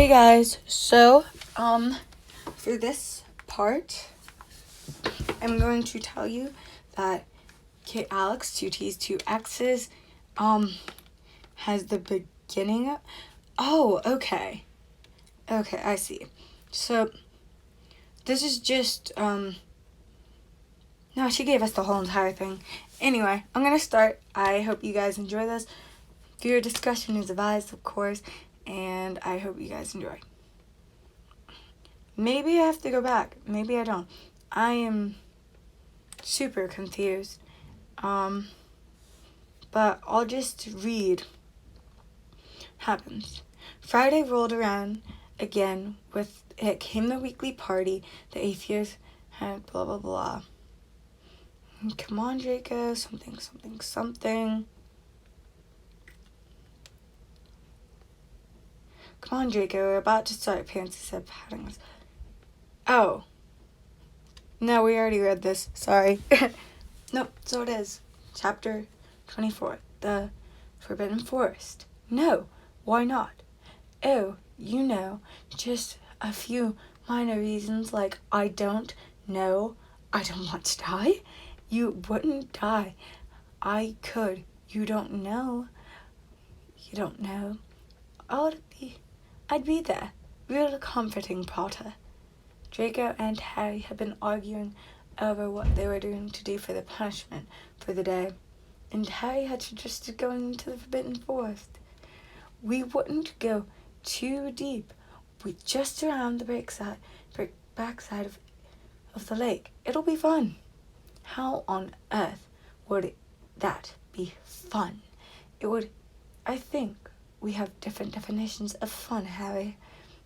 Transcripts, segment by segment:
Hey guys, so for this part I'm going to tell you that Alex, 2T's, 2X's has the beginning. Oh, okay, I see. So this is just no, she gave us the whole entire thing. Anyway, I'm gonna start. I hope you guys enjoy this. Viewer discussion is advised, of course, and I hope you guys enjoy. Maybe I have to go back. Maybe I don't. I am super confused. But I'll just read. Happens. Friday rolled around again. With it came the weekly party. The atheist had blah blah blah. Come on, Draco. Something. Come on, Draco. We're about to start. Pansy said, patting us. Oh. No, we already read this. Sorry. Nope, so it is. Chapter 24. The Forbidden Forest. No, why not? Oh, just a few minor reasons like I don't know. I don't want to die. You wouldn't die. I could. You don't know. You don't know. I'd be there. Real comforting, Potter. Draco and Harry had been arguing over what they were going to do for the punishment for the day, and Harry had suggested going into the Forbidden Forest. We wouldn't go too deep. We'd just around the backside of the lake. It'll be fun. How on earth would that be fun? It would. I think we have different definitions of fun, Harry.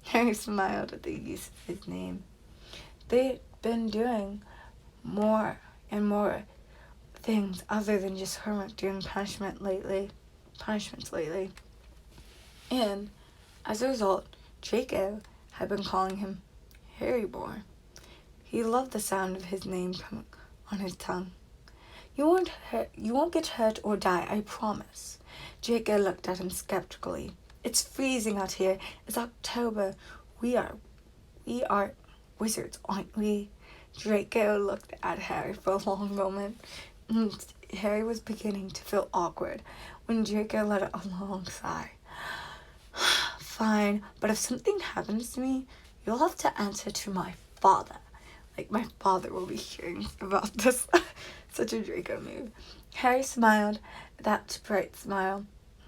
Harry smiled at the use of his name. They'd been doing more and more things other than just Hermit doing punishments lately. And as a result, Draco had been calling him Harry more. He loved the sound of his name coming on his tongue. You won't get hurt or die, I promise. Draco looked at him skeptically. It's freezing out here. It's October. We are wizards, aren't we? Draco looked at Harry for a long moment. Harry was beginning to feel awkward when Draco let out a long sigh. Fine, but if something happens to me, you'll have to answer to my father. Like, my father will be hearing about this. Such a Draco move. Harry smiled, that bright smile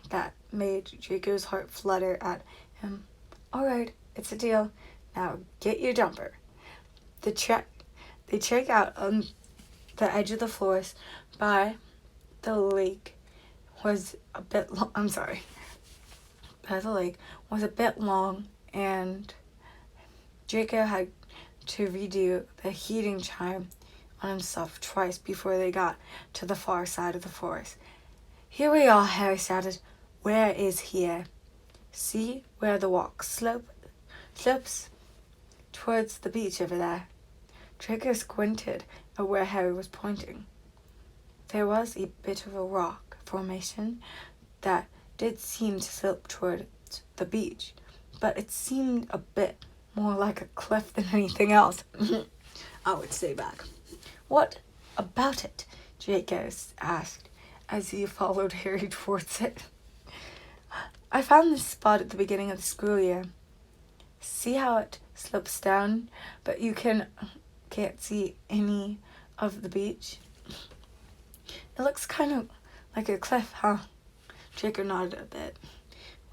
that made Draco's heart flutter at him. All right, it's a deal. Now get your jumper. They check out on the edge of the forest by the lake was a bit long. By the lake was a bit long, and Draco had to redo the heating chime on himself twice before they got to the far side of the forest. Here we are, Harry shouted. Where is here? See where the walk slopes towards the beach over there. Draco squinted at where Harry was pointing. There was a bit of a rock formation that did seem to slope towards the beach, but it seemed a bit more like a cliff than anything else. I would say back. What about it? Draco asked as he followed Harry towards it. I found this spot at the beginning of the school year. See how it slopes down, but you can't see any of the beach? It looks kind of like a cliff, huh? Draco nodded a bit.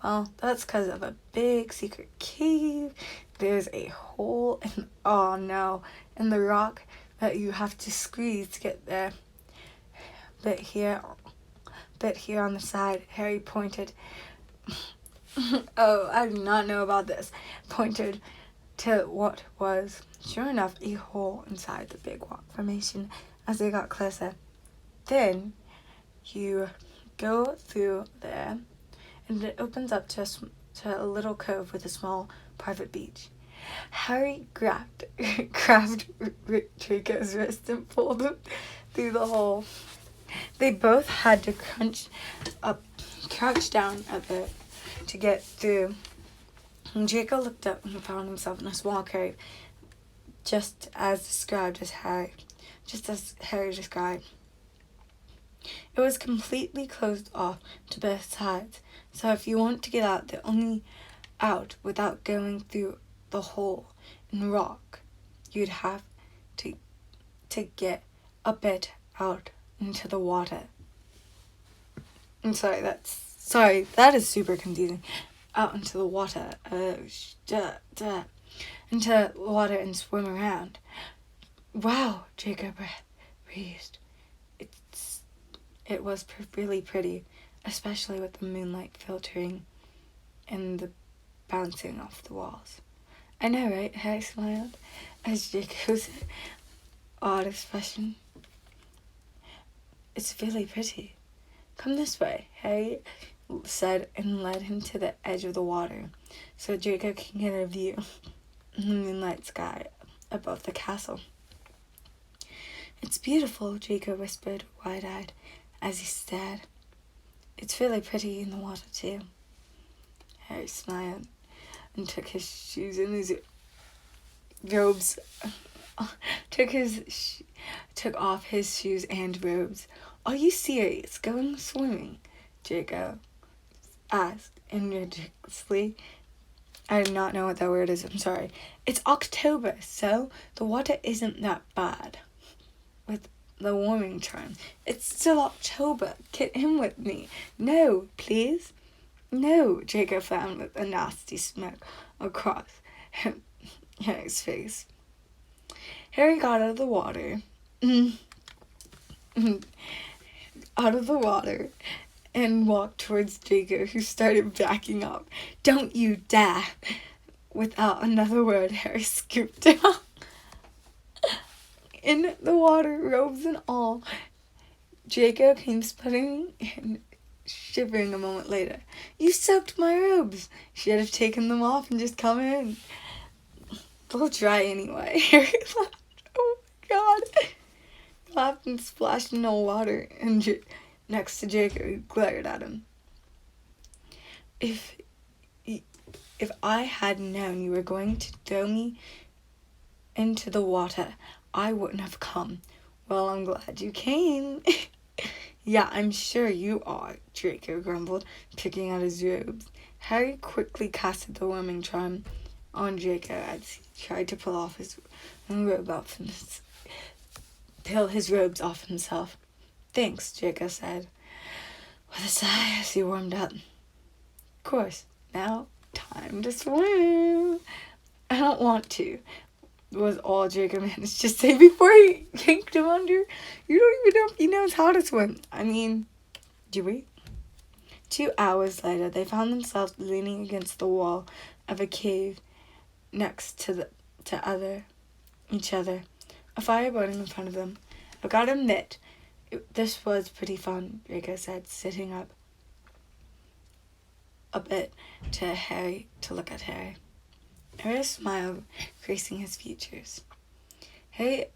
Well, that's because of a big secret cave. There's a hole in the rock that you have to squeeze to get there. Bit here on the side. Harry pointed. Oh, I do not know about this. Pointed to what was, sure enough, a hole inside the big rock formation as they got closer. Then you go through there, and it opens up to a little cove with a small private beach. Harry grabbed Draco's wrist and pulled him through the hole. They both had to crouch down a bit to get through And Draco looked up and found himself in a small cave, just as Harry described. It was completely closed off to both sides, so if you want to get out, the only out without going through the hole in the rock, you'd have to get a bit out into the water. I'm sorry, that is super confusing. Out into the water, into the water and swim around. Wow, Jacob breathed. It was really pretty, especially with the moonlight filtering and the bouncing off the walls. I know, right? Harry smiled as Jacob's odd expression. It's really pretty. Come this way, Harry said, and led him to the edge of the water so Draco can get a view of the moonlight sky above the castle. It's beautiful, Draco whispered, wide-eyed, as he stared. It's really pretty in the water, too. Harry smiled and took his shoes and his robes. Took off his shoes and robes. Are you serious? Going swimming? Draco asked incredulously. I do not know what that word is. I'm sorry. It's October, so the water isn't that bad. With the warming charm. It's still October. Get in with me. No, please. No, Draco found with a nasty smirk across Harry's face. Harry got out of the water. And walked towards Draco, who started backing up. Don't you dare! Without another word, Harry scooped him up. In the water, robes and all. Draco came sputtering and shivering a moment later. You soaked my robes. Should have taken them off and just come in. They'll dry anyway. Harry laughed. Oh my god. Laughed and splashed in the water and next to Draco, who glared at him. If I had known you were going to throw me into the water, I wouldn't have come. Well, I'm glad you came. Yeah, I'm sure you are, Draco grumbled, picking at his robes. Harry quickly casted the warming charm on Draco as he tried to pull his robes off himself. Thanks, Draco said, with a sigh as he warmed up. Of course, now time to swim. I don't want to, was all Draco managed to say before he yanked him under. You don't even know if he knows how to swim. I mean, do we? 2 hours later, they found themselves leaning against the wall of a cave next to each other, a fire burning in front of them. I've got to admit, this was pretty fun, Draco said, sitting up a bit to look at Harry. Harry smiled, gracing his features. Harry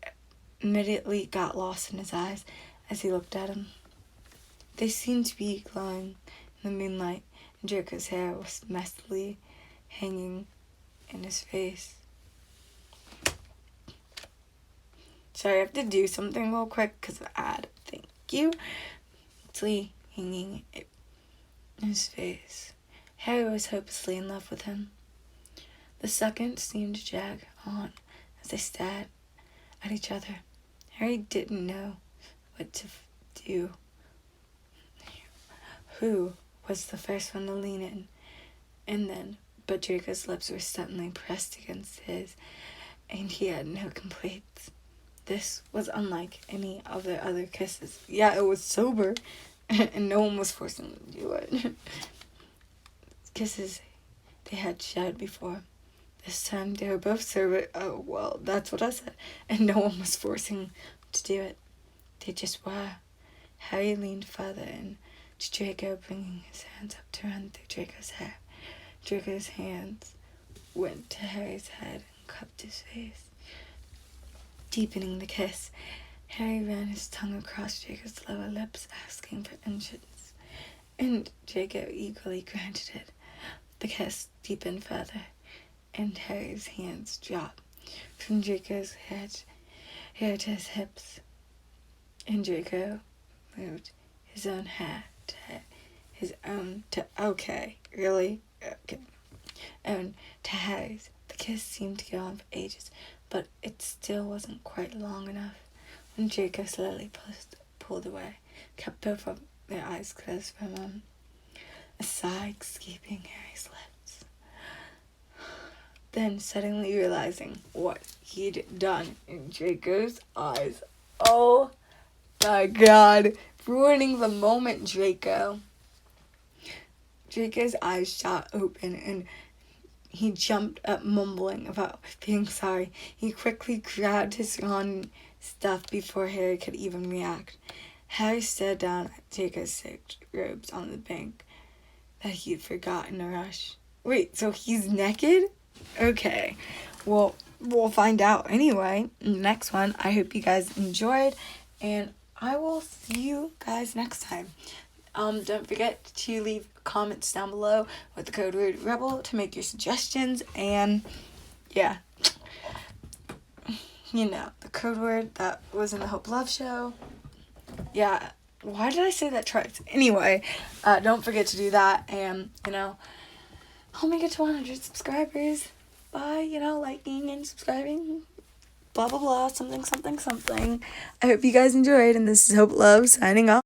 immediately got lost in his eyes as he looked at him. They seemed to be glowing in the moonlight, and Draco's hair was messily hanging in his face. Sorry, I have to do something real quick because of the ad. Thank you. Messily hanging in his face. Harry was hopelessly in love with him. The seconds seemed to drag on as they stared at each other. Harry didn't know what to do. Who was the first one to lean in? And then, but Draco's lips were suddenly pressed against his, and he had no complaints. This was unlike any of their other kisses. Yeah, it was sober, and no one was forcing them to do it. Kisses they had shared before. This time they were both sober. Oh, well, that's what I said. And no one was forcing to do it. They just were. Harry leaned further in to Draco, bringing his hands up to run through Draco's hair. Draco's hands went to Harry's head and cupped his face. Deepening the kiss, Harry ran his tongue across Draco's lower lips, asking for entrance, and Draco eagerly granted it. The kiss deepened further, and Harry's hands dropped from Draco's hair to his hips, and Draco moved his own hair to his own to Harry's. The kiss seemed to go on for ages, but it still wasn't quite long enough. When Draco slowly pulled away, kept both of their eyes closed for a moment, a sigh escaping Harry's lips. Then, suddenly realizing what he'd done in Draco's eyes. Oh my god, ruining the moment, Draco. Draco's eyes shot open and he jumped up, mumbling about being sorry. He quickly grabbed his surrounding stuff before Harry could even react. Harry stared down at Draco's soaked robes on the bank that he'd forgotten in a rush. Wait, so he's naked? Okay, well, we'll find out anyway in the next one. I hope you guys enjoyed, and I will see you guys next time. Don't forget to leave comments down below with the code word REBEL to make your suggestions, and yeah, you know, the code word that was in the Hope Love show. Yeah, why did I say that twice? Anyway, don't forget to do that, and, you know, I'll make it to 100 subscribers by, you know, liking and subscribing, blah, blah, blah, something, something, something. I hope you guys enjoyed, and this is Hope Love signing off.